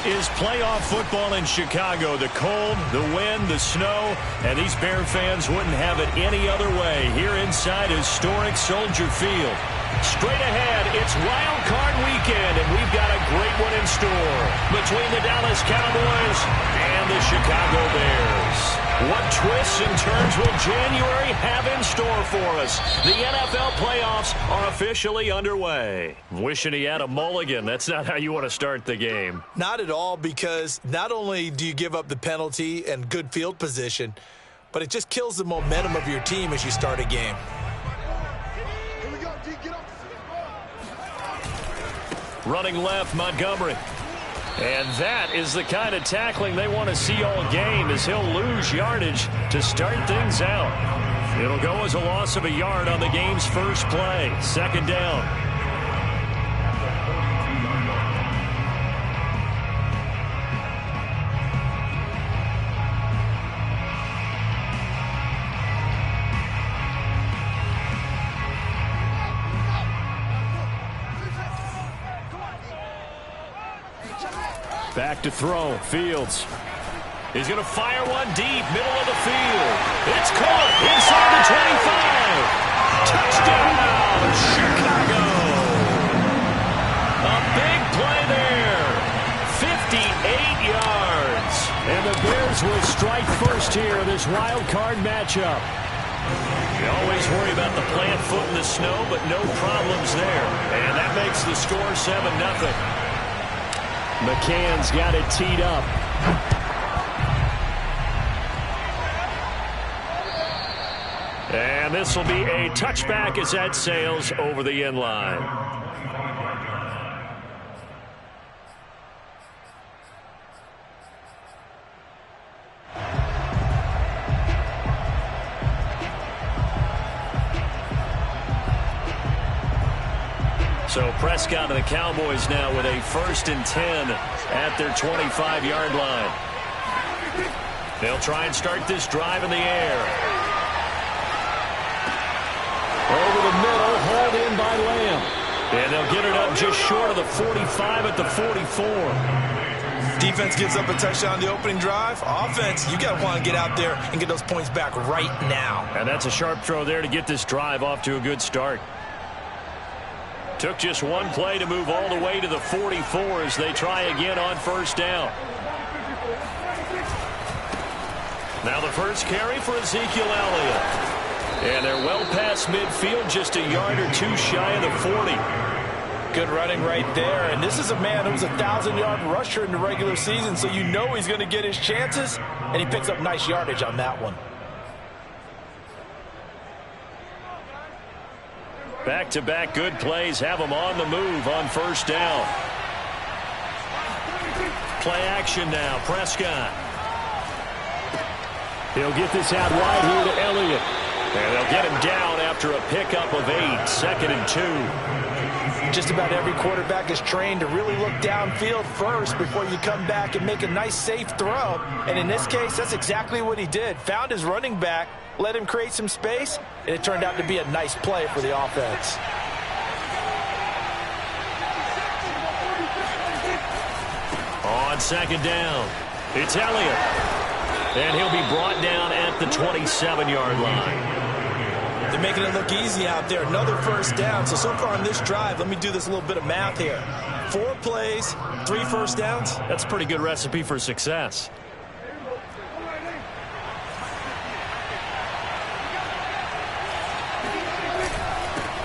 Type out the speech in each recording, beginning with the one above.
is playoff football in Chicago. The cold, the wind, the snow, and these Bear fans wouldn't have it any other way here inside historic Soldier Field. Straight ahead, it's Wild Card Weekend, and we've got a great one in store between the Dallas Cowboys and the Chicago Bears. What twists and turns will January have in store for us? The NFL playoffs are officially underway. Wishing he had a mulligan. That's not how you want to start the game. Not at all, because not only do you give up the penalty and good field position, but it just kills the momentum of your team as you start a game. Running left, Montgomery. And that is the kind of tackling they want to see all game, as he'll lose yardage to start things out. It'll go as a loss of a yard on the game's first play. Second down. Back to throw. Fields. He's going to fire one deep, middle of the field. It's caught inside the 25. Touchdown, Chicago. A big play there. 58 yards. And the Bears will strike first here in this wild card matchup. You always worry about the plant foot in the snow, but no problems there. And that makes the score 7-0. McCann's got it teed up. And this will be a touchback as that sails over the end line. So Prescott and the Cowboys now with a 1st and 10 at their 25-yard line. They'll try and start this drive in the air. Over the middle, hauled in by Lamb. And they'll get it up just short of the 45 at the 44. Defense gives up a touchdown on the opening drive. Offense, you got to want to get out there and get those points back right now. And that's a sharp throw there to get this drive off to a good start. Took just one play to move all the way to the 44 as they try again on first down. Now the first carry for Ezekiel Elliott. And they're well past midfield, just a yard or two shy of the 40. Good running right there. And this is a man who was a 1,000-yard rusher in the regular season, so you know he's going to get his chances. And he picks up nice yardage on that one. Back-to-back good plays have them on the move on first down. Play action now. Prescott. He'll get this out wide here to Elliott. And they'll get him down after a pickup of 8. 2nd and 2. Just about every quarterback is trained to really look downfield first before you come back and make a nice, safe throw. And in this case, that's exactly what he did. Found his running back, let him create some space, and it turned out to be a nice play for the offense. On second down, it's Elliott. And he'll be brought down at the 27-yard line. They're making it look easy out there. Another first down. So far on this drive, let me do this little bit of math here. 4 plays, 3 first downs. That's a pretty good recipe for success.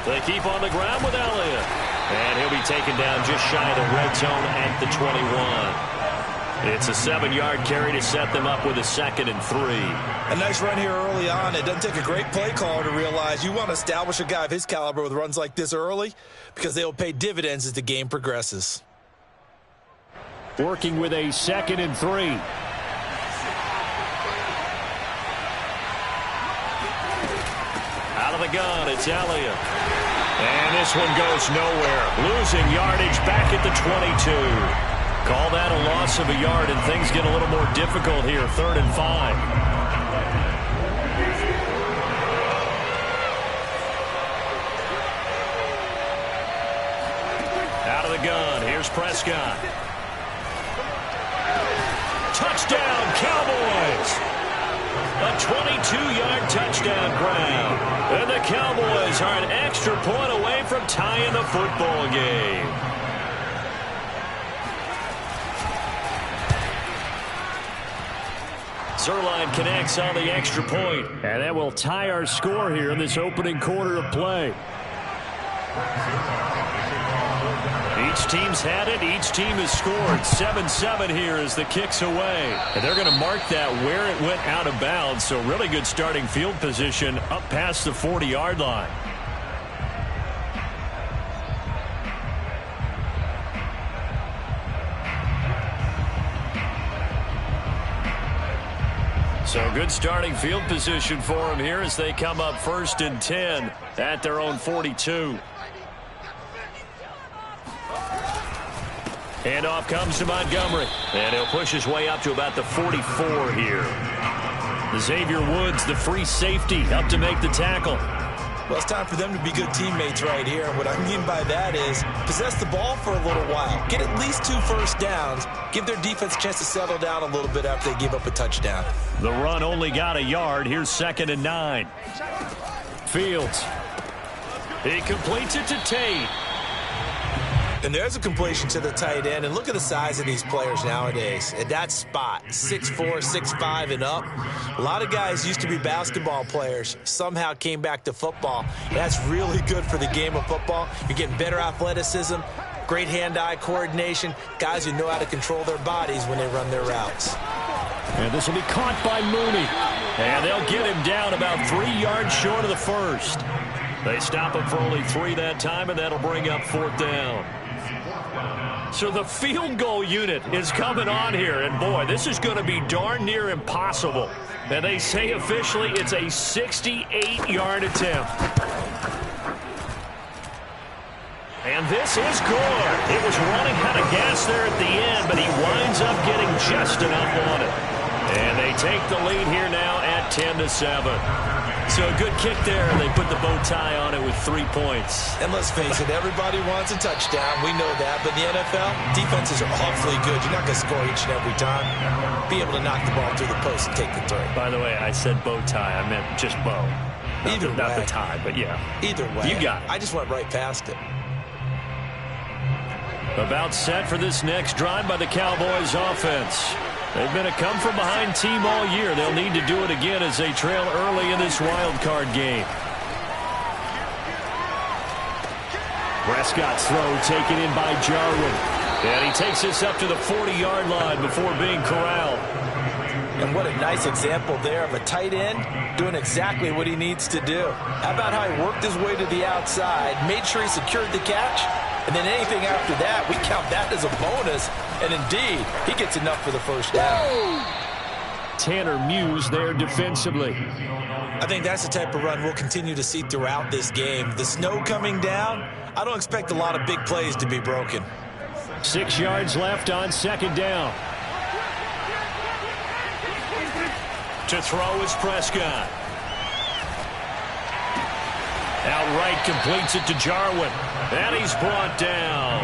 They keep on the ground with Elliott. And he'll be taken down just shy of the red zone at the 21. It's a 7-yard carry to set them up with a 2nd and 3. A nice run here early on. It doesn't take a great play caller to realize you want to establish a guy of his caliber with runs like this early, because they will pay dividends as the game progresses. Working with a 2nd and 3. Out of the gun, it's Elliott. And this one goes nowhere. Losing yardage back at the 22. Call that a loss of a yard, and things get a little more difficult here. 3rd and 5. Out of the gun. Here's Prescott. Cowboys. A 22-yard touchdown ground. And the Cowboys are an extra point away from tying the football game. Zuerlein connects on the extra point. And that will tie our score here in this opening quarter of play. Each team's had it. Each team has scored. 7-7 here as the kick's away. And they're going to mark that where it went out of bounds. So really good starting field position up past the 40-yard line. So good starting field position for them here as they come up 1st and 10 at their own 42. Handoff comes to Montgomery. And he'll push his way up to about the 44 here. Xavier Woods, the free safety, up to make the tackle. Well, it's time for them to be good teammates right here. And what I mean by that is possess the ball for a little while. Get at least 2 first downs. Give their defense a chance to settle down a little bit after they give up a touchdown. The run only got a yard. Here's 2nd and 9. Fields. He completes it to Tate. And there's a completion to the tight end. And look at the size of these players nowadays. At that spot, 6'4", 6'5", and up. A lot of guys used to be basketball players, somehow came back to football. And that's really good for the game of football. You're getting better athleticism, great hand-eye coordination, guys who know how to control their bodies when they run their routes. And this will be caught by Mooney. And they'll get him down about 3 yards short of the first. They stop him for only 3 that time, and that'll bring up 4th down. So the field goal unit is coming on here, and boy, this is going to be darn near impossible. And they say officially it's a 68-yard attempt. And this is good. It was running out of gas there at the end, but he winds up getting just enough on it. And they take the lead here now at 10-7. So a good kick there, and they put the bow tie on it with 3 points. And let's face it, everybody wants a touchdown. We know that. But in the NFL, defenses are awfully good. You're not going to score each and every time. Be able to knock the ball through the post and take the throw. By the way, I said bow tie. I meant just bow. Either way. Not the tie, but yeah. Either way. You got it. I just went right past it. About set for this next drive by the Cowboys offense. They've been a come-from-behind team all year. They'll need to do it again as they trail early in this wild card game. Prescott's throw taken in by Jarwin. And he takes this up to the 40-yard line before being corralled. And what a nice example there of a tight end doing exactly what he needs to do. How about how he worked his way to the outside, made sure he secured the catch, and then anything after that, we count that as a bonus. And indeed, he gets enough for the first down. Tanner Muse there defensively. I think that's the type of run we'll continue to see throughout this game. The snow coming down, I don't expect a lot of big plays to be broken. 6 yards left on 2nd down. To throw is Prescott. Outright completes it to Jarwin. And he's brought down.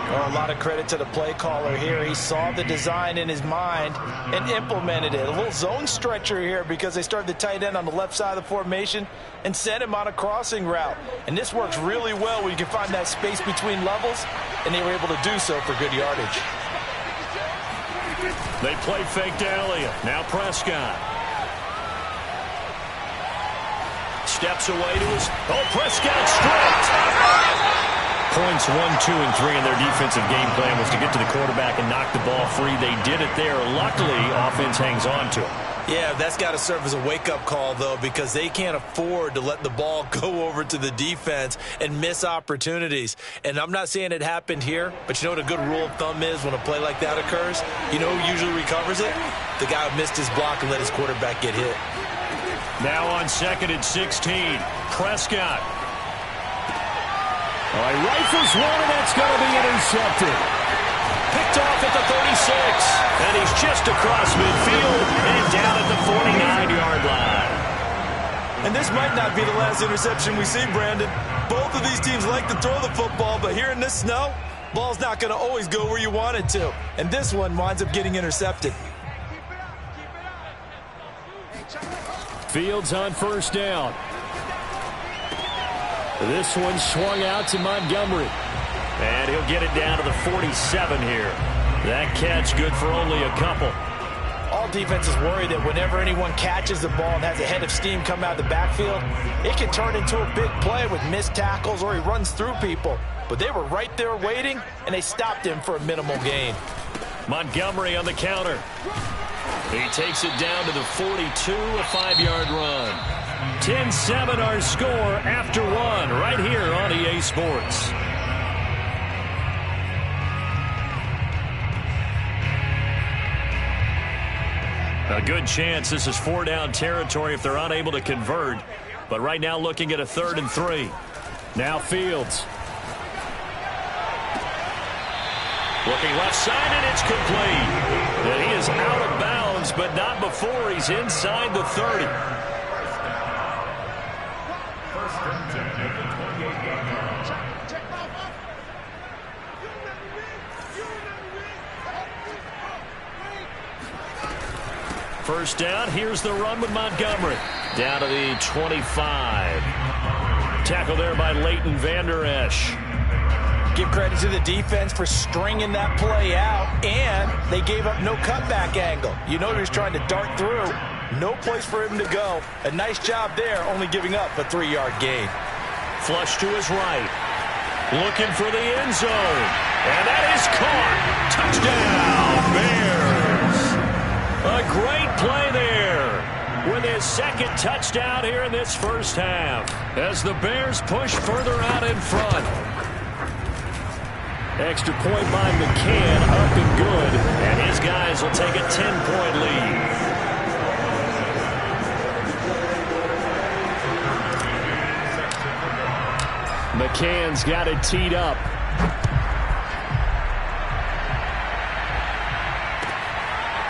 Oh, a lot of credit to the play caller here. He saw the design in his mind and implemented it. A little zone stretcher here because they started the tight end on the left side of the formation and sent him on a crossing route. And this works really well when you can find that space between levels, and they were able to do so for good yardage. They play fake to Elliott. Now Prescott. Steps away to his... Oh, Prescott stripped! Points 1, 2, and 3 in their defensive game plan was to get to the quarterback and knock the ball free. They did it there. Luckily, offense hangs on to it. Yeah, that's got to serve as a wake-up call, though, because they can't afford to let the ball go over to the defense and miss opportunities. And I'm not saying it happened here, but you know what a good rule of thumb is when a play like that occurs? You know who usually recovers it? The guy who missed his block and let his quarterback get hit. Now on 2nd and 16, Prescott. All right, rifles one, and that's going to be intercepted. Picked off at the 36, and he's just across midfield and down at the 49-yard line. And this might not be the last interception we see, Brandon. Both of these teams like to throw the football, but here in this snow, ball's not going to always go where you want it to. And this one winds up getting intercepted. Fields on first down. This one swung out to Montgomery. And he'll get it down to the 47 here. That catch good for only a couple. All defenses worry that whenever anyone catches the ball and has a head of steam come out of the backfield, it can turn into a big play with missed tackles or he runs through people. But they were right there waiting, and they stopped him for a minimal gain. Montgomery on the counter. He takes it down to the 42, a 5-yard run. 10-7 our score after one right here on EA Sports. A good chance this is 4-down territory if they're unable to convert. But right now looking at a 3rd and 3. Now Fields. Looking left side, and it's complete. And he is out of bounds, but not before he's inside the 30. First down, here's the run with Montgomery. Down to the 25. Tackle there by Leighton Vander Esch. Give credit to the defense for stringing that play out, and they gave up no cutback angle. You know he was trying to dart through. No place for him to go. A nice job there, only giving up a 3-yard gain. Flush to his right. Looking for the end zone. And that is caught. Touchdown, Bears. A great play there with his second touchdown here in this first half as the Bears push further out in front. Extra point by McCann, up and good, and his guys will take a 10-point lead. McCann's got it teed up.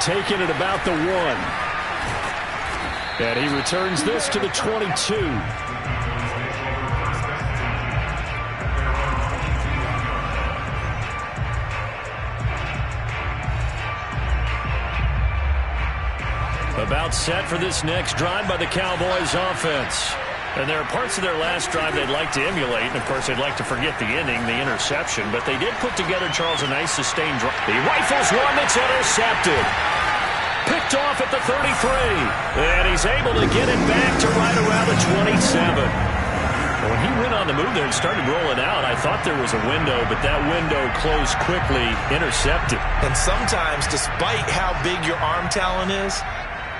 Taking it about the 1. And he returns this to the 22. About set for this next drive by the Cowboys offense. And there are parts of their last drive they'd like to emulate. And, of course, they'd like to forget the inning, the interception. But they did put together, Charles, a nice sustained drive. He rifles one that's intercepted. Picked off at the 33. And he's able to get it back to right around the 27. When he went on the move there and started rolling out, I thought there was a window, but that window closed quickly, intercepted. And sometimes, despite how big your arm talent is,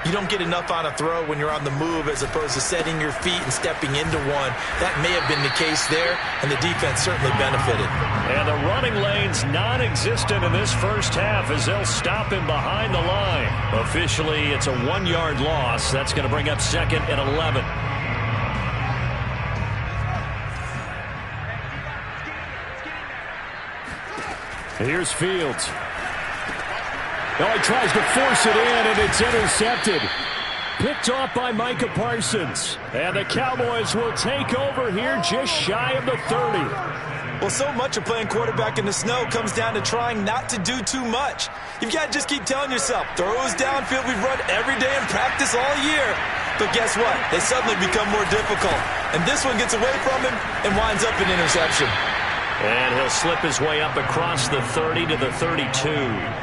you don't get enough on a throw when you're on the move as opposed to setting your feet and stepping into one. That may have been the case there, and the defense certainly benefited. And the running lane's non-existent in this first half as they'll stop him behind the line. Officially, it's a 1-yard loss. That's going to bring up 2nd and 11. Here's Fields. Oh, he tries to force it in, and it's intercepted. Picked off by Micah Parsons. And the Cowboys will take over here just shy of the 30. Well, so much of playing quarterback in the snow comes down to trying not to do too much. You've got to just keep telling yourself, throws downfield we've run every day in practice all year. But guess what? They suddenly become more difficult. And this one gets away from him and winds up an interception. And he'll slip his way up across the 30 to the 32.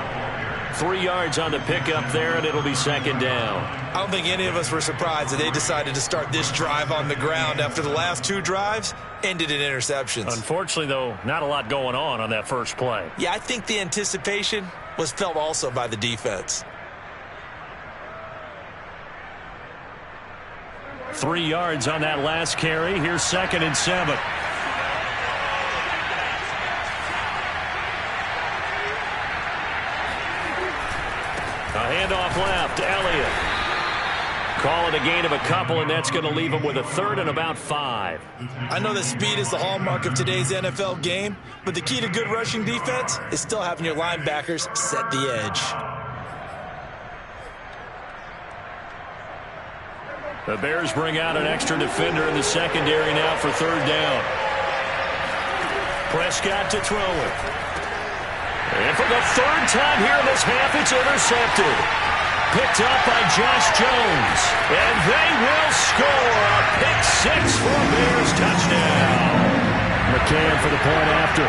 3 yards on the pickup there, and it'll be 2nd down. I don't think any of us were surprised that they decided to start this drive on the ground after the last 2 drives ended in interceptions. Unfortunately, though, not a lot going on that first play. Yeah, I think the anticipation was felt also by the defense. 3 yards on that last carry. Here's 2nd and 7. A handoff left, Elliott. Call it a gain of a couple, and that's going to leave him with a 3rd and about 5. I know that speed is the hallmark of today's NFL game, but the key to good rushing defense is still having your linebackers set the edge. The Bears bring out an extra defender in the secondary now for 3rd down. Prescott to throw it. And for the 3rd time here in this half, it's intercepted. picked up by Josh Jones. And they will score a pick-6 for a Bears touchdown. McCann for the point after.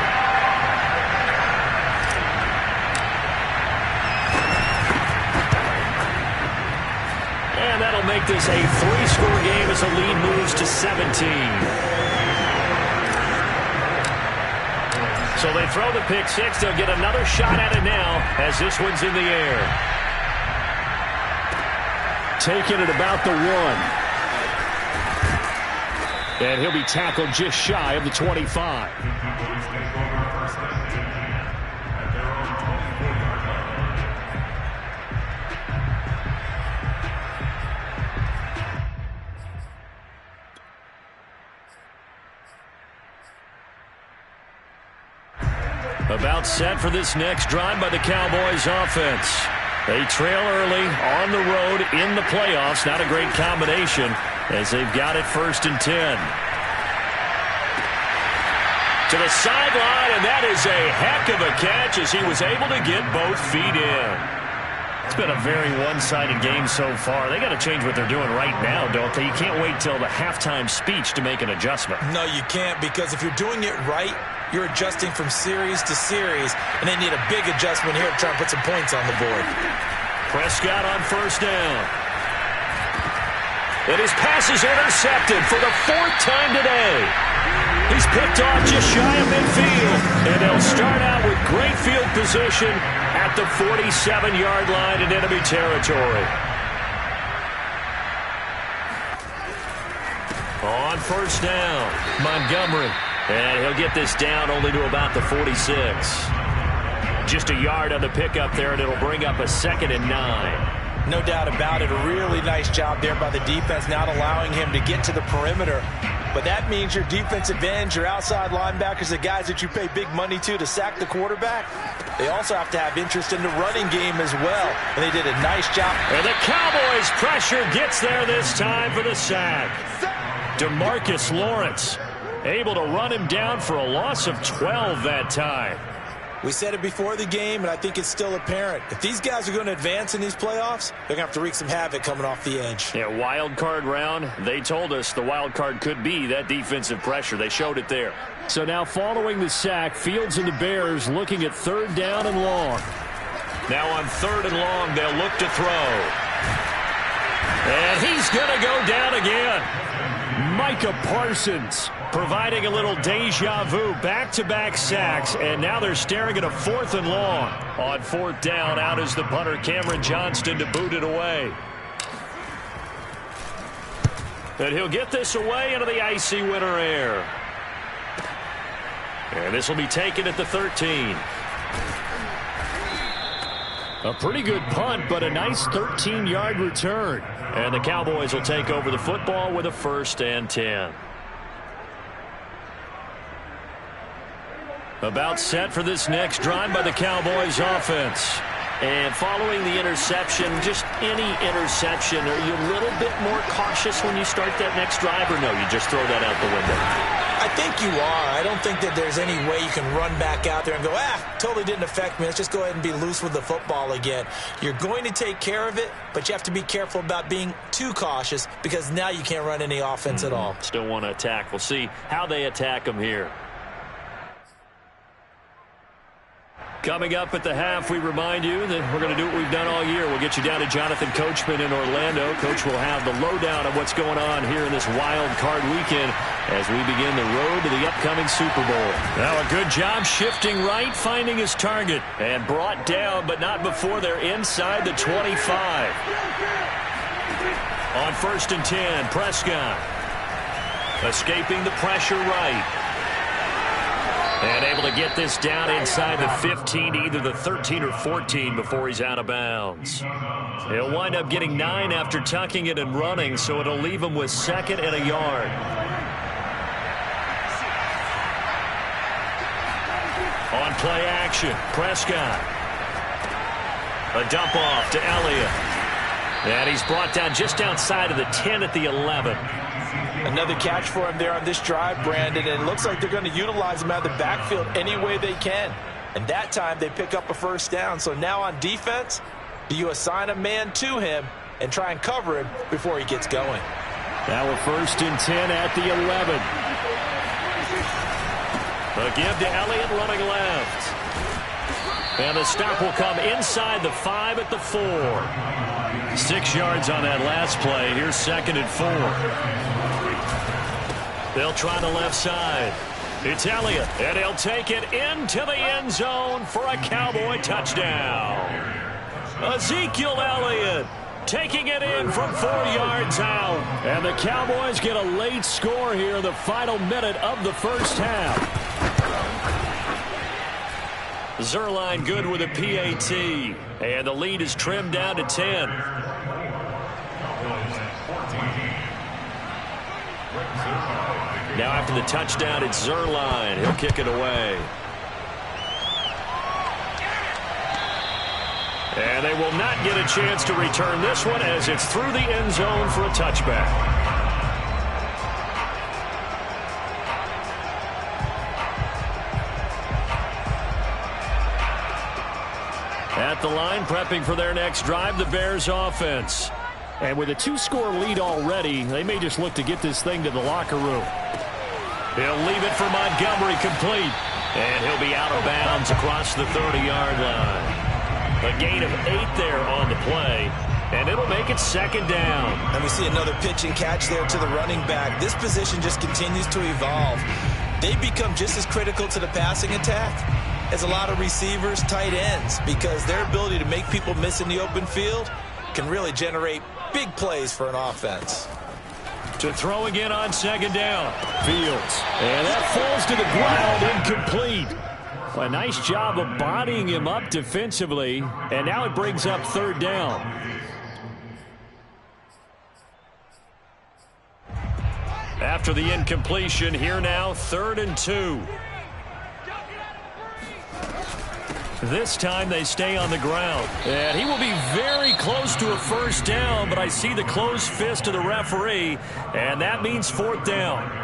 And that'll make this a 3-score game as the lead moves to 17. So they throw the pick-6. They'll get another shot at it now as this one's in the air. Taking it about the 1. And he'll be tackled just shy of the 25. About set for this next drive by the Cowboys offense. They trail early on the road in the playoffs. Not a great combination as they've got it 1st and 10. To the sideline, and that is a heck of a catch as he was able to get both feet in. It's been a very one-sided game so far. They got to change what they're doing right now, don't they? You can't wait till the halftime speech to make an adjustment. No, you can't, because if you're doing it right, you're adjusting from series to series, and they need a big adjustment here to try and put some points on the board. Prescott on 1st down. And his pass is intercepted for the 4th time today. He's picked off just shy of midfield, and they'll start out with great field position at the 47-yard line in enemy territory. On 1st down, Montgomery. And he'll get this down only to about the 46. Just a yard on the pickup there, and it'll bring up a 2nd and 9. No doubt about it. A really nice job there by the defense, not allowing him to get to the perimeter. But that means your defensive ends, your outside linebackers, the guys that you pay big money to sack the quarterback, they also have to have interest in the running game as well. And they did a nice job. And the Cowboys' pressure gets there this time for the sack. DeMarcus Lawrence able to run him down for a loss of 12 that time. We said it before the game, and I think it's still apparent. If these guys are going to advance in these playoffs, they're going to have to wreak some havoc coming off the edge. Yeah, wild card round. They told us the wild card could be that defensive pressure. They showed it there. So now following the sack, Fields and the Bears looking at 3rd down and long. Now on 3rd and long, they'll look to throw. And he's going to go down again. Micah Parsons providing a little deja vu, back-to-back sacks, and now they're staring at a 4th and long. On 4th down, out is the punter, Cameron Johnston, to boot it away. And he'll get this away into the icy winter air. And this will be taken at the 13. A pretty good punt, but a nice 13-yard return. And the Cowboys will take over the football with a 1st and 10. About set for this next drive by the Cowboys offense. And following the interception, just any interception, are you a little bit more cautious when you start that next drive, or no, you just throw that out the window? I think you are. I don't think that there's any way you can run back out there and go, totally didn't affect me. Let's just go ahead and be loose with the football again. You're going to take care of it, but you have to be careful about being too cautious because now you can't run any offense at all. Still want to attack. We'll see how they attack them here. Coming up at the half, we remind you that we're going to do what we've done all year. We'll get you down to Jonathan Coachman in Orlando. Coach will have the lowdown of what's going on here in this wild card weekend as we begin the road to the upcoming Super Bowl. Now a good job shifting right, finding his target, and brought down, but not before they're inside the 25. On 1st and 10, Prescott escaping the pressure right. And able to get this down inside the 15, either the 13 or 14 before he's out of bounds. He'll wind up getting 9 after tucking it and running, so it'll leave him with 2nd and a yard. On play action, Prescott. A dump off to Elliott. And he's brought down just outside of the 10 at the 11. Another catch for him there on this drive, Brandon, and it looks like they're going to utilize him out of the backfield any way they can. And that time they pick up a 1st down. So now on defense, Do you assign a man to him and try and cover him before he gets going? Now a 1st and 10 at the 11. The give to Elliott running left. And the stop will come inside the 5 at the 4. 6 yards on that last play. Here's 2nd and 4. They'll try the left side. It's Elliott, and he'll take it into the end zone for a Cowboy touchdown. Ezekiel Elliott taking it in from 4 yards out. And the Cowboys get a late score here in the final minute of the first half. Zuerlein good with a PAT. And the lead is trimmed down to 10. Now after the touchdown, it's Zuerlein. He'll kick it away. And they will not get a chance to return this one as it's through the end zone for a touchback. At the line, prepping for their next drive, the Bears offense. And with a 2-score lead already, they may just look to get this thing to the locker room. He'll leave it for Montgomery complete. And he'll be out of bounds across the 30-yard line. A gain of 8 there on the play. And it'll make it 2nd down. And we see another pitch and catch there to the running back. This position just continues to evolve. They become just as critical to the passing attack as a lot of receivers, tight ends, because their ability to make people miss in the open field can really generate big plays for an offense. To throw again on 2nd down. Fields. And that falls to the ground, incomplete. A nice job of bodying him up defensively. And now it brings up 3rd down. After the incompletion, here now 3rd and 2. This time they stay on the ground. And he will be very close to a 1st down, but I see the closed fist of the referee, and that means 4th down.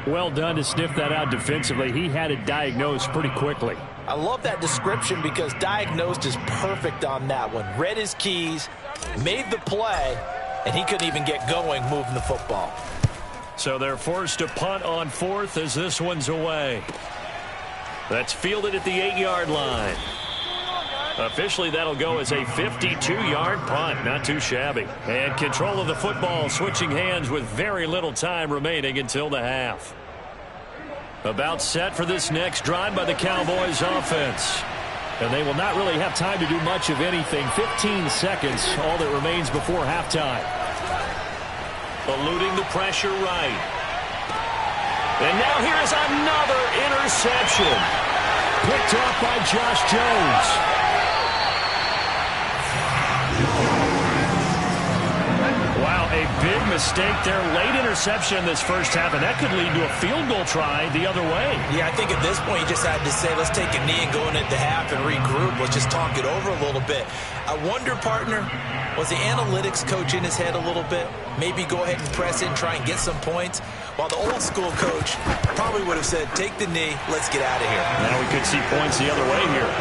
Well done to sniff that out defensively. He had it diagnosed pretty quickly. I love that description because diagnosed is perfect on that one. Read his keys, made the play, and he couldn't even get going moving the football. So they're forced to punt on 4th as this one's away. That's fielded at the 8-yard line. Officially, that'll go as a 52-yard punt. Not too shabby. And control of the football switching hands with very little time remaining until the half. About set for this next drive by the Cowboys offense. And they will not really have time to do much of anything. 15 seconds, all that remains before halftime. Eluding the pressure right. And now here's another interception. Picked off by Josh Jones. Wow, a big mistake there. Late interception in this first half, and that could lead to a field goal try the other way. Yeah, I think at this point you just had to say, let's take a knee and go into half and regroup. Let's just talk it over a little bit. I wonder, partner, was the analytics coach in his head a little bit? Maybe go ahead and press it and try and get some points? While the old school coach probably would have said, take the knee, let's get out of here. Now we could see points the other way here.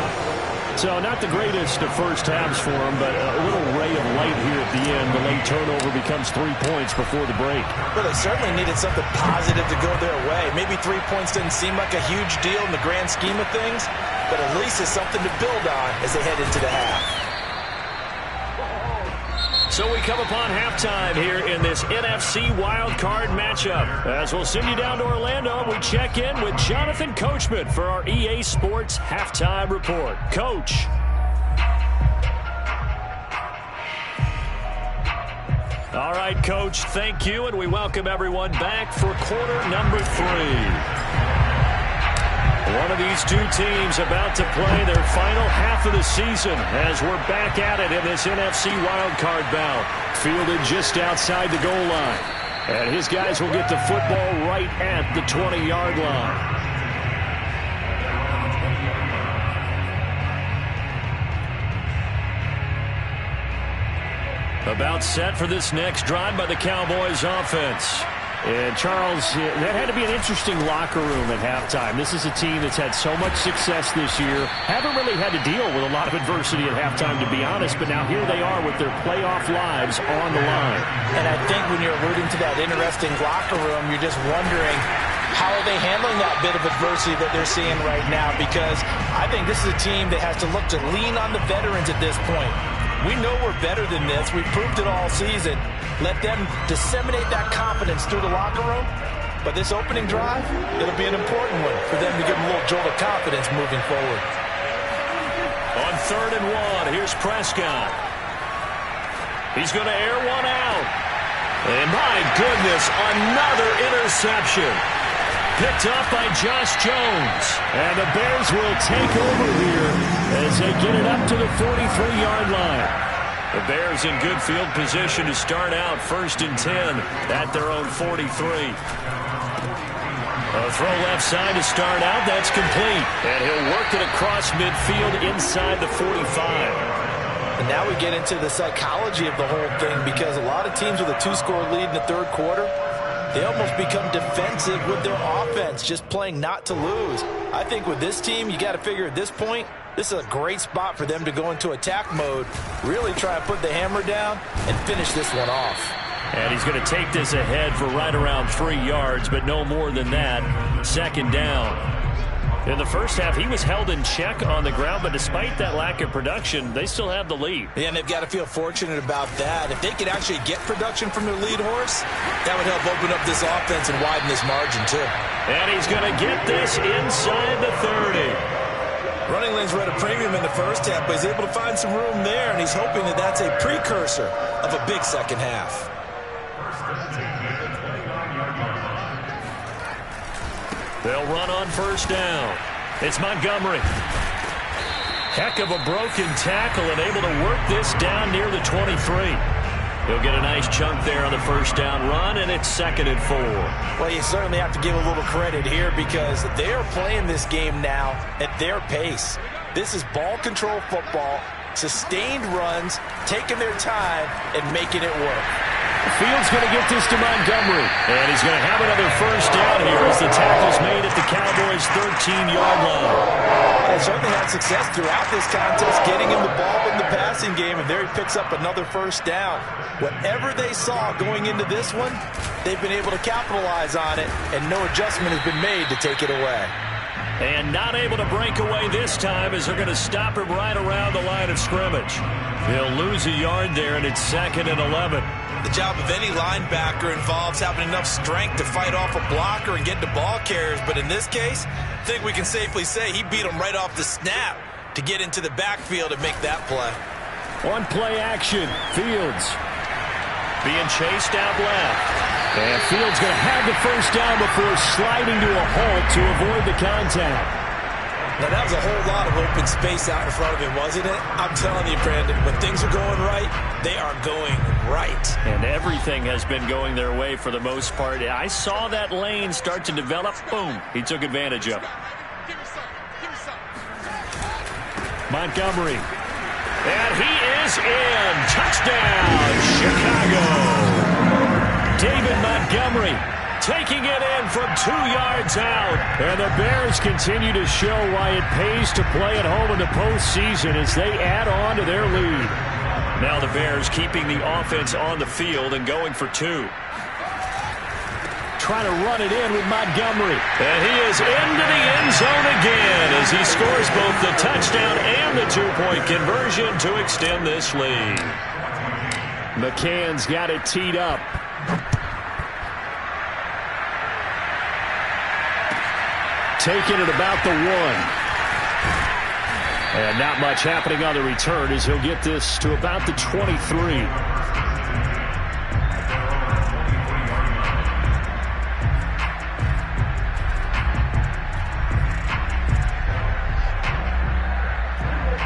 So not the greatest of first halves for him, but a little ray of light here at the end. The late turnover becomes 3 points before the break. Well, they certainly needed something positive to go their way. Maybe 3 points doesn't seem like a huge deal in the grand scheme of things, but at least it's something to build on as they head into the half. So we come upon halftime here in this NFC wildcard matchup. As we'll send you down to Orlando, we check in with Jonathan Coachman for our EA Sports Halftime Report. Coach. All right, Coach, thank you, and we welcome everyone back for quarter number 3. One of these two teams about to play their final half of the season as we're back at it in this NFC wildcard bout. Fielded just outside the goal line. And his guys will get the football right at the 20-yard line. About set for this next drive by the Cowboys offense. And, Charles, that had to be an interesting locker room at halftime. This is a team that's had so much success this year. Haven't really had to deal with a lot of adversity at halftime, to be honest. But now here they are with their playoff lives on the line. And I think when you're alluding to that interesting locker room, you're just wondering, how are they handling that bit of adversity that they're seeing right now? Because I think this is a team that has to look to lean on the veterans at this point. We know we're better than this. We've proved it all season. Let them disseminate that confidence through the locker room. But this opening drive, it'll be an important one for them to give them a little jolt of confidence moving forward. On 3rd and 1, here's Prescott. He's going to air one out. And my goodness, another interception. Picked up by Josh Jones. And the Bears will take over here as they get it up to the 43-yard line. The Bears in good field position to start out 1st and 10 at their own 43. A throw left side to start out. That's complete. And he'll work it across midfield inside the 45. And now we get into the psychology of the whole thing, because a lot of teams with a 2-score lead in the 3rd quarter, they almost become defensive with their offense, just playing not to lose. I think with this team, you got to figure at this point, this is a great spot for them to go into attack mode, really try to put the hammer down and finish this one off. And he's going to take this ahead for right around 3 yards, but no more than that. 2nd down. In the first half, he was held in check on the ground, but despite that lack of production, they still have the lead. Yeah, and they've got to feel fortunate about that. If they could actually get production from their lead horse, that would help open up this offense and widen this margin too. And he's going to get this inside the 30. Running lanes were at a premium in the first half, but he's able to find some room there, and he's hoping that that's a precursor of a big second half. They'll run on 1st down. It's Montgomery. Heck of a broken tackle and able to work this down near the 23. He'll get a nice chunk there on the 1st down run, and it's 2nd and 4. Well, you certainly have to give a little credit here, because they are playing this game now at their pace. This is ball control football, sustained runs, taking their time, and making it work. Fields going to get this to Montgomery. And he's going to have another 1st down here as the tackle's made at the Cowboys' 13-yard line. They certainly had success throughout this contest, getting him the ball in the passing game, and there he picks up another 1st down. Whatever they saw going into this one, they've been able to capitalize on it, and no adjustment has been made to take it away. And not able to break away this time, as they're going to stop him right around the line of scrimmage. He'll lose a yard there, and it's 2nd and 11. The job of any linebacker involves having enough strength to fight off a blocker and get to ball carriers. But in this case, I think we can safely say he beat him right off the snap to get into the backfield and make that play. On play action, Fields being chased out left. And Fields going to have the 1st down before sliding to a halt to avoid the contact. Now, that was a whole lot of open space out in front of him, wasn't it? I'm telling you, Brandon, when things are going right, they are going right. And everything has been going their way for the most part. I saw that lane start to develop. Boom. He took advantage of it. Montgomery. And he is in. Touchdown, Chicago. David Montgomery taking it in from 2 yards out. And the Bears continue to show why it pays to play at home in the postseason as they add on to their lead. Now the Bears keeping the offense on the field and going for 2. Trying to run it in with Montgomery. And he is into the end zone again as he scores both the touchdown and the 2-point conversion to extend this lead. McCann's got it teed up. Taking it about the 1. And not much happening on the return as he'll get this to about the 23.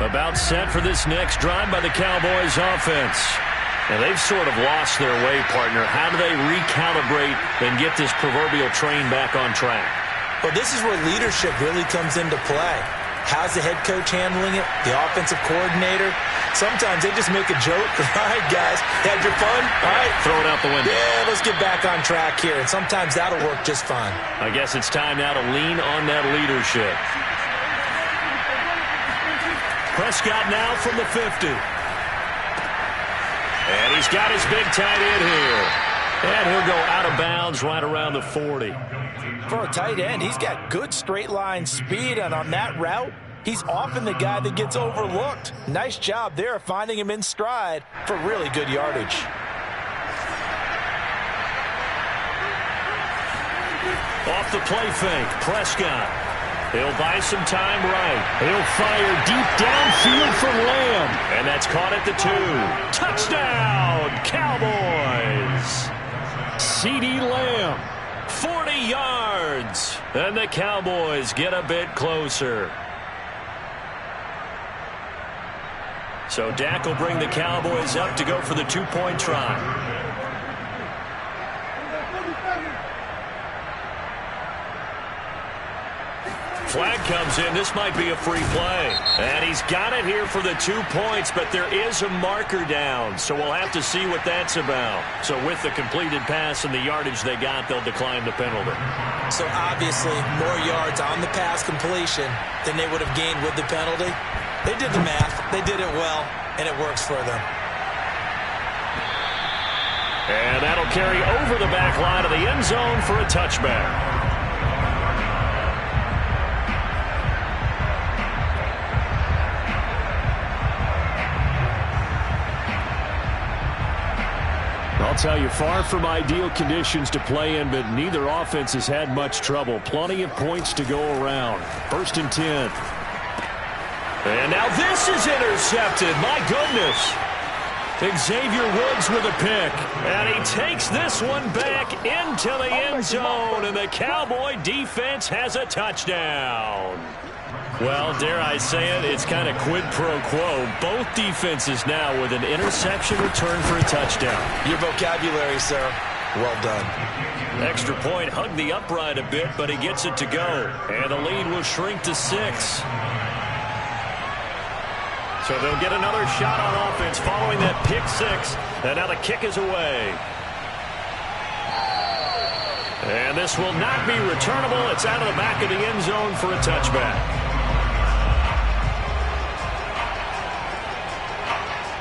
About set for this next drive by the Cowboys offense. And they've sort of lost their way, partner. How do they recalibrate and get this proverbial train back on track? Well, this is where leadership really comes into play. How's the head coach handling it? The offensive coordinator? Sometimes they just make a joke. All right, guys, had your fun? All right. Throw it out the window. Yeah, let's get back on track here. And sometimes that'll work just fine. I guess it's time now to lean on that leadership. Prescott now from the 50. And he's got his big tight end here. And he'll go out of bounds right around the 40. For a tight end, he's got good straight line speed, and on that route, he's often the guy that gets overlooked. Nice job there finding him in stride for really good yardage. Off the play fake, Prescott. He'll buy some time right. He'll fire deep downfield for Lamb. And that's caught at the 2. Touchdown, Cowboys. CeeDee Lamb, 40 yards. And the Cowboys get a bit closer. So Dak will bring the Cowboys up to go for the 2-point try. Flag comes in. This might be a free play. And he's got it here for the 2 points, but there is a marker down, so we'll have to see what that's about. So with the completed pass and the yardage they got, they'll decline the penalty. So obviously more yards on the pass completion than they would have gained with the penalty. They did the math. They did it well, and it works for them. And that'll carry over the back line of the end zone for a touchback. I'll tell you, far from ideal conditions to play in, but neither offense has had much trouble. Plenty of points to go around. 1st and 10. And now this is intercepted. My goodness. Xavier Woods with a pick. And he takes this one back into the end zone. And the Cowboy defense has a touchdown. Well, dare I say it, it's kind of quid pro quo. Both defenses now with an interception return for a touchdown. Your vocabulary, sir. Well done. Extra point hugged the upright a bit, but he gets it to go. And the lead will shrink to 6. So they'll get another shot on offense following that pick 6. And now the kick is away. And this will not be returnable. It's out of the back of the end zone for a touchback.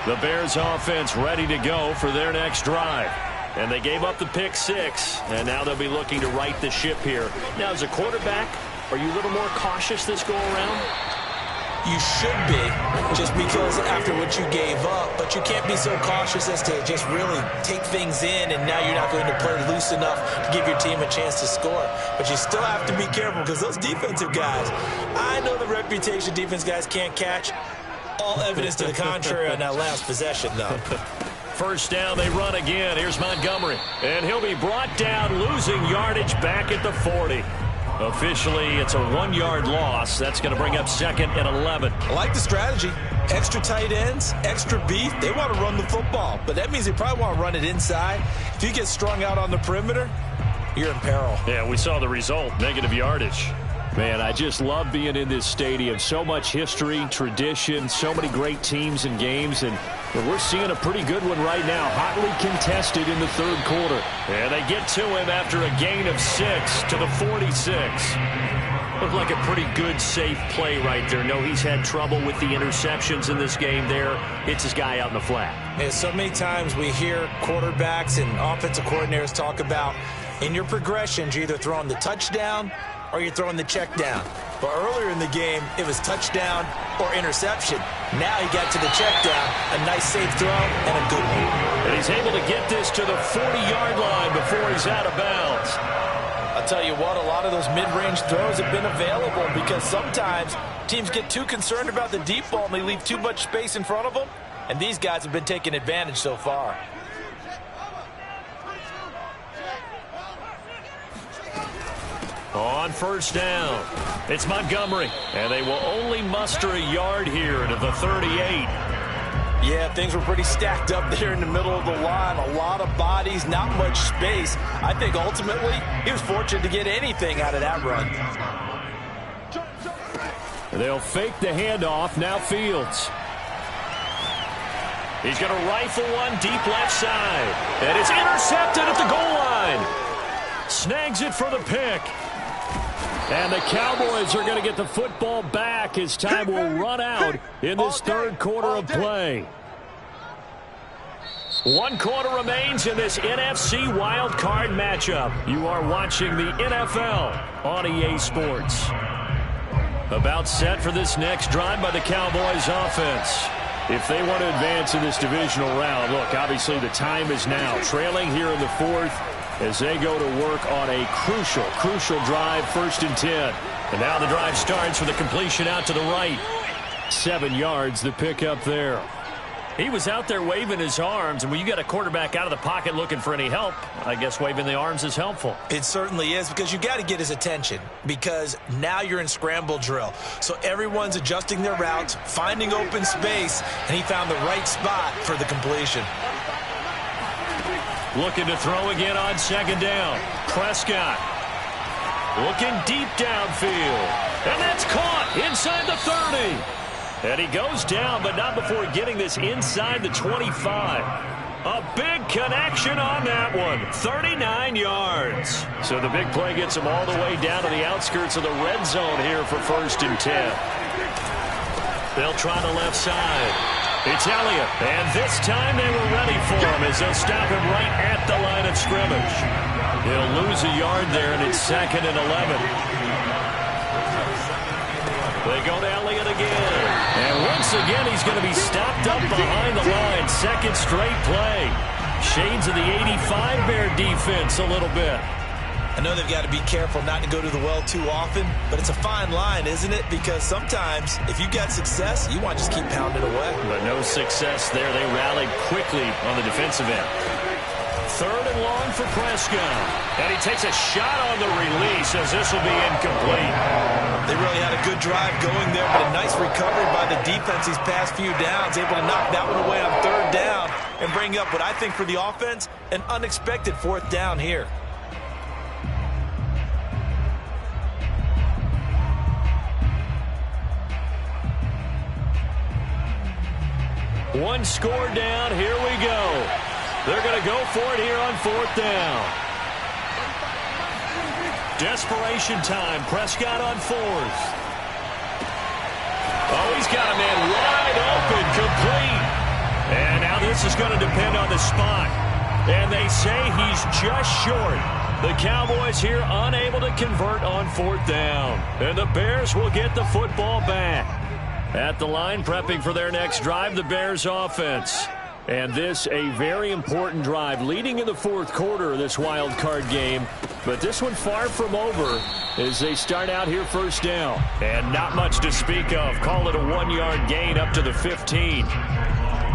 The Bears offense ready to go for their next drive. And they gave up the pick 6, and now they'll be looking to right the ship here. Now, as a quarterback, are you a little more cautious this go-around? You should be, just because after what you gave up, but you can't be so cautious as to just really take things in, and now you're not going to play loose enough to give your team a chance to score. But you still have to be careful because those defensive guys, I know the reputation defense guys can't catch. All evidence to the contrary on that last possession, though. First down, they run again. Here's Montgomery. And he'll be brought down, losing yardage back at the 40. Officially, it's a 1-yard loss. That's going to bring up 2nd and 11. I like the strategy. Extra tight ends, extra beef. They want to run the football, but that means they probably want to run it inside. If you get strung out on the perimeter, you're in peril. Yeah, we saw the result, negative yardage. Man, I just love being in this stadium. So much history, tradition, so many great teams and games, and we're seeing a pretty good one right now. Hotly contested in the 3rd quarter. And they get to him after a gain of 6 to the 46. Looked like a pretty good, safe play right there. No, he's had trouble with the interceptions in this game there. Hits his guy out in the flat. Yeah, so many times we hear quarterbacks and offensive coordinators talk about in your progressions, you're either throwing the touchdown or you're throwing the check down. But earlier in the game, it was touchdown or interception. Now he got to the check down, a nice safe throw, and a good one. And he's able to get this to the 40-yard line before he's out of bounds. I'll tell you what, a lot of those mid-range throws have been available because sometimes teams get too concerned about the deep ball and they leave too much space in front of them. And these guys have been taking advantage so far. On first down, it's Montgomery, and they will only muster a yard here to the 38. Yeah, things were pretty stacked up there in the middle of the line. A lot of bodies, not much space. I think ultimately he was fortunate to get anything out of that run. They'll fake the handoff. Now Fields. He's going to rifle one deep left side. And it's intercepted at the goal line. Snags it for the pick. And the Cowboys are going to get the football back as time will run out in this third quarter of play. 1 quarter remains in this NFC Wild Card matchup. You are watching the NFL on EA Sports. About set for this next drive by the Cowboys offense. If they want to advance in this divisional round, look, obviously the time is now. Trailing here in the fourth as they go to work on a crucial drive, 1st and 10. And now the drive starts with a completion out to the right. 7 yards, the pickup there. He was out there waving his arms, and when you got a quarterback out of the pocket looking for any help, I guess waving the arms is helpful. It certainly is, because you got to get his attention, because now you're in scramble drill. So everyone's adjusting their routes, finding open space, and he found the right spot for the completion. Looking to throw again on 2nd down. Prescott looking deep downfield. And that's caught inside the 30. And he goes down, but not before getting this inside the 25. A big connection on that one. 39 yards. So the big play gets him all the way down to the outskirts of the red zone here for 1st and 10. They'll try the left side. It's Elliott, and this time they were ready for him as they'll stop him right at the line of scrimmage. He'll lose a yard there, and it's 2nd and 11. They go to Elliott again. And once again, he's going to be stopped up behind the line. 2nd straight play. Shades of the 85 Bear defense a little bit. I know they've got to be careful not to go to the well too often, but it's a fine line, isn't it? Because sometimes, if you got success, you want to just keep pounding away. But no success there. They rallied quickly on the defensive end. 3rd and long for Prescott. And he takes a shot on the release as this will be incomplete. They really had a good drive going there, but a nice recovery by the defense these past few downs, able to knock that one away on 3rd down and bring up what I think for the offense, an unexpected 4th down here. One score down. Here we go. They're going to go for it here on 4th down. Desperation time. Prescott on 4th. Oh, he's got a man wide open, complete. And now this is going to depend on the spot. And they say he's just short. The Cowboys here unable to convert on 4th down. And the Bears will get the football back. At the line, prepping for their next drive, the Bears offense. And this, a very important drive, leading in the 4th quarter of this wild card game. But this one far from over as they start out here 1st down. And not much to speak of. Call it a 1-yard gain up to the 15.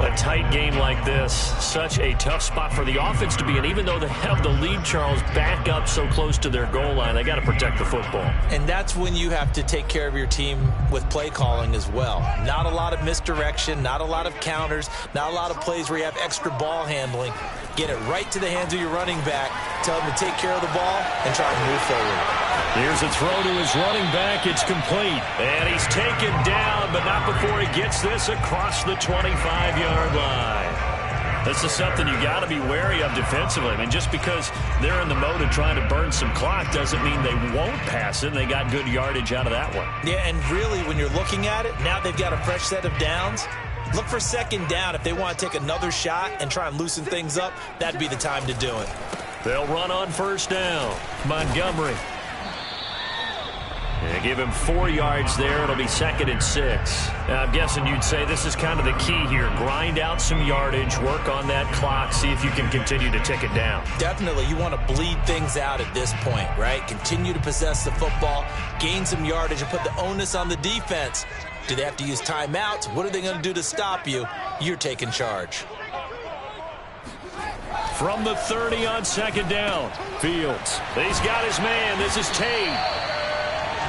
A tight game like this, such a tough spot for the offense to be in. Even though they have the lead, Charles, back up so close to their goal line, they got to protect the football. And that's when you have to take care of your team with play calling as well. Not a lot of misdirection, not a lot of counters, not a lot of plays where you have extra ball handling. Get it right to the hands of your running back, tell him to take care of the ball, and try to move forward. Here's a throw to his running back. It's complete. And he's taken down, but not before he gets this across the 25-yard line. This is something you got to be wary of defensively. I mean, just because they're in the mode of trying to burn some clock doesn't mean they won't pass it. They got good yardage out of that one. Yeah, and really, when you're looking at it, now they've got a fresh set of downs. Look for 2nd down. If they want to take another shot and try and loosen things up, that'd be the time to do it. They'll run on 1st down. Montgomery. And give him 4 yards there. It'll be 2nd and 6. Now, I'm guessing you'd say this is kind of the key here. Grind out some yardage, work on that clock, see if you can continue to tick it down. Definitely. You want to bleed things out at this point, right? Continue to possess the football, gain some yardage, and put the onus on the defense. Do they have to use timeouts? What are they going to do to stop you? You're taking charge. From the 30 on 2nd down, Fields. He's got his man. This is Tate.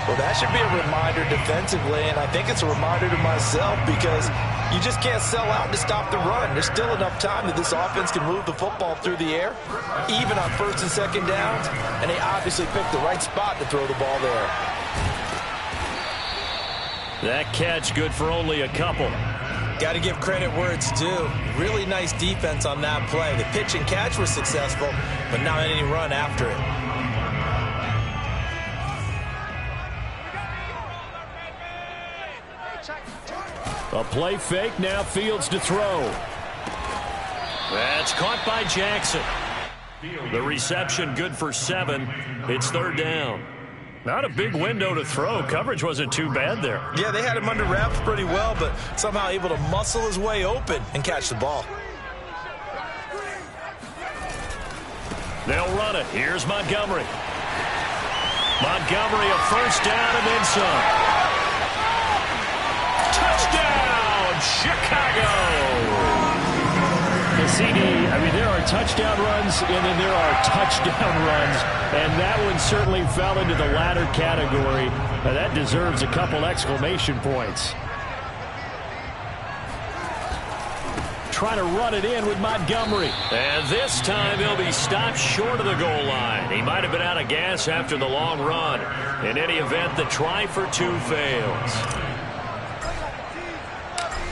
Well, that should be a reminder defensively, and I think it's a reminder to myself because you just can't sell out to stop the run. There's still enough time that this offense can move the football through the air, even on 1st and 2nd downs, and they obviously picked the right spot to throw the ball there. That catch good for only a couple. Got to give credit where it's due. Really nice defense on that play. The pitch and catch was successful, but not any run after it. A play fake, now Fields to throw. That's caught by Jackson. The reception good for 7. It's 3rd down. Not a big window to throw. Coverage wasn't too bad there. Yeah, they had him under wraps pretty well, but somehow able to muscle his way open and catch the ball. They'll run it. Here's Montgomery. Montgomery, a 1st down and then some. Touchdown, Chicago! The CD, there are touchdown runs and then there are touchdown runs, and that one certainly fell into the latter category. Now that deserves a couple exclamation points. Trying to run it in with Montgomery. And this time he'll be stopped short of the goal line. He might have been out of gas after the long run. In any event, the try for 2 fails.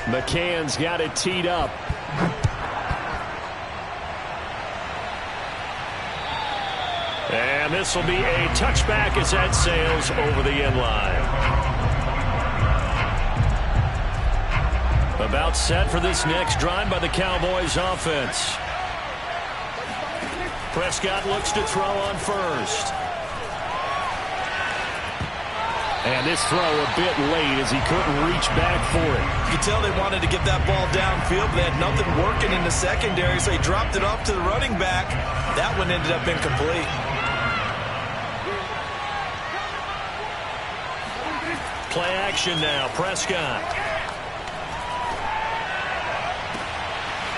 McCann's got it teed up. And this will be a touchback as that sails over the end line. About set for this next drive by the Cowboys offense. Prescott looks to throw on first. And this throw a bit late as he couldn't reach back for it. You could tell they wanted to get that ball downfield, but they had nothing working in the secondary, so he dropped it off to the running back. That one ended up incomplete. Play action now, Prescott.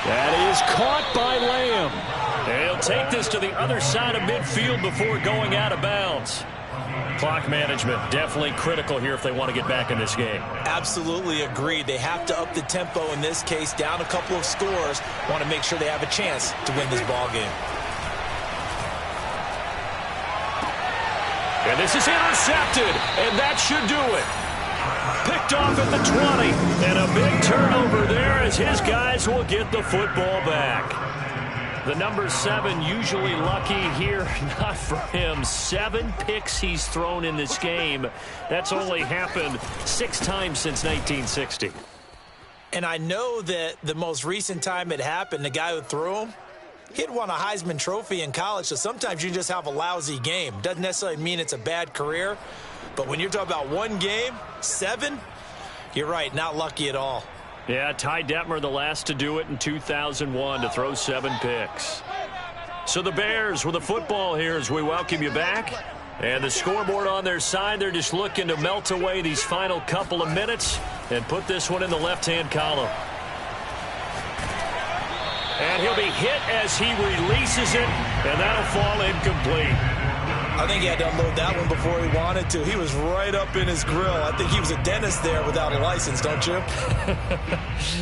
That is caught by Lamb. And he'll take this to the other side of midfield before going out of bounds. Clock management definitely critical here if they want to get back in this game. Absolutely agreed. They have to up the tempo in this case, down a couple of scores. Want to make sure they have a chance to win this ball game. And this is intercepted, and that should do it. Picked off at the 20, and a big turnover there as his guys will get the football back. The number 7 usually lucky here, not for him. 7 picks he's thrown in this game. That's only happened 6 times since 1960. And I know that the most recent time it happened, the guy who threw him, he'd won a Heisman Trophy in college, so sometimes you just have a lousy game. Doesn't necessarily mean it's a bad career, but when you're talking about one game, 7, you're right, not lucky at all. Yeah, Ty Detmer, the last to do it in 2001, to throw 7 picks. So the Bears with the football here as we welcome you back. And the scoreboard on their side, they're just looking to melt away these final couple of minutes and put this one in the left-hand column. And he'll be hit as he releases it, and that'll fall incomplete. I think he had to unload that one before he wanted to. He was right up in his grill. I think he was a dentist there without a license, don't you?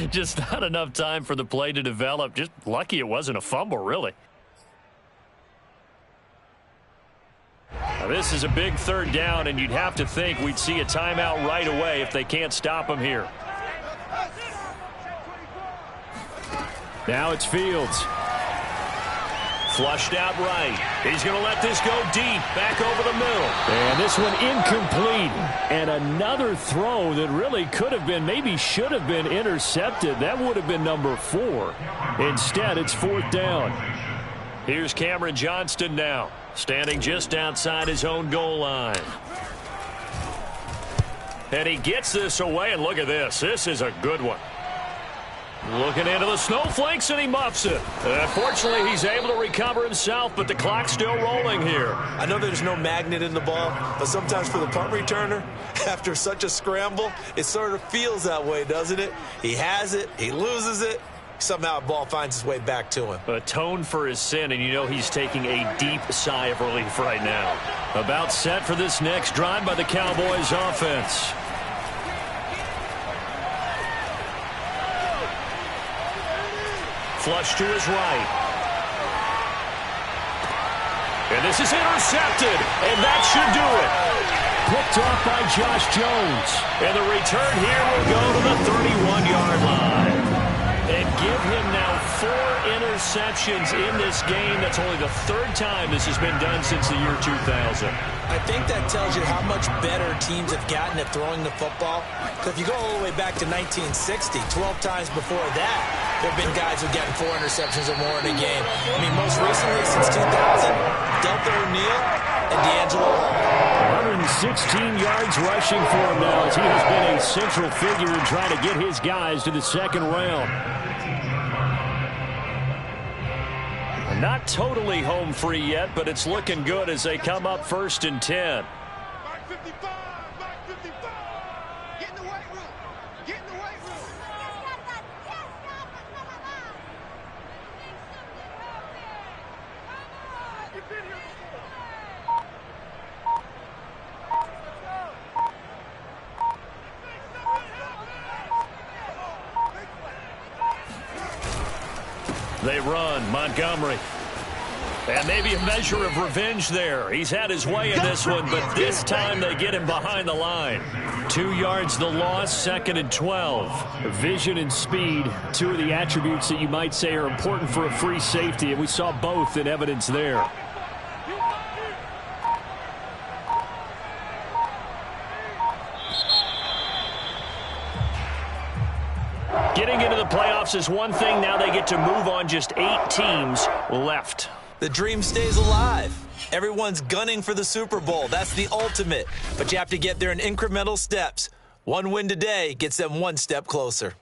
Just not enough time for the play to develop. Just lucky it wasn't a fumble, really. Now, this is a big 3rd down, and you'd have to think we'd see a timeout right away if they can't stop him here. Now it's Fields. Flushed out right. He's going to let this go deep, back over the middle. And this one incomplete. And another throw that really could have been, maybe should have been intercepted. That would have been number 4. Instead, it's 4th down. Here's Cameron Johnston now, standing just outside his own goal line. And he gets this away, and look at this. This is a good one. Looking into the snowflakes, and he muffs it. Fortunately, he's able to recover himself, but the clock's still rolling here. I know there's no magnet in the ball, but sometimes for the punt returner, after such a scramble, it sort of feels that way, doesn't it? He has it, he loses it, somehow the ball finds its way back to him. Atone for his sin, and you know he's taking a deep sigh of relief right now. About set for this next drive by the Cowboys offense. Flush to his right. And this is intercepted, and that should do it. picked off by Josh Jones. And the return here will go to the 31-yard line. And give him now 4 interceptions in this game. That's only the 3rd time this has been done since the year 2000. I think that tells you how much better teams have gotten at throwing the football. Because if you go all the way back to 1960, 12 times before that, there have been guys who've gotten 4 interceptions or more in a game. I mean, most recently, since 2000, Delta O'Neal and D'Angelo Hall. 116 yards rushing for him now as he has been a central figure in trying to get his guys to the 2nd round. Not totally home free yet, but it's looking good as they come up 1st and 10. Back 55, back 55. Get in the weight room. Get in the weight room. You've been here before. They run. Montgomery. And maybe a measure of revenge there. He's had his way in this one, but this time they get him behind the line. 2 yards the loss, 2nd and 12. Vision and speed, 2 of the attributes that you might say are important for a free safety, and we saw both in evidence there. Getting into the playoffs is one thing. Now they get to move on. Just 8 teams left. The dream stays alive. Everyone's gunning for the Super Bowl. That's the ultimate. But you have to get there in incremental steps. One win today gets them 1 step closer.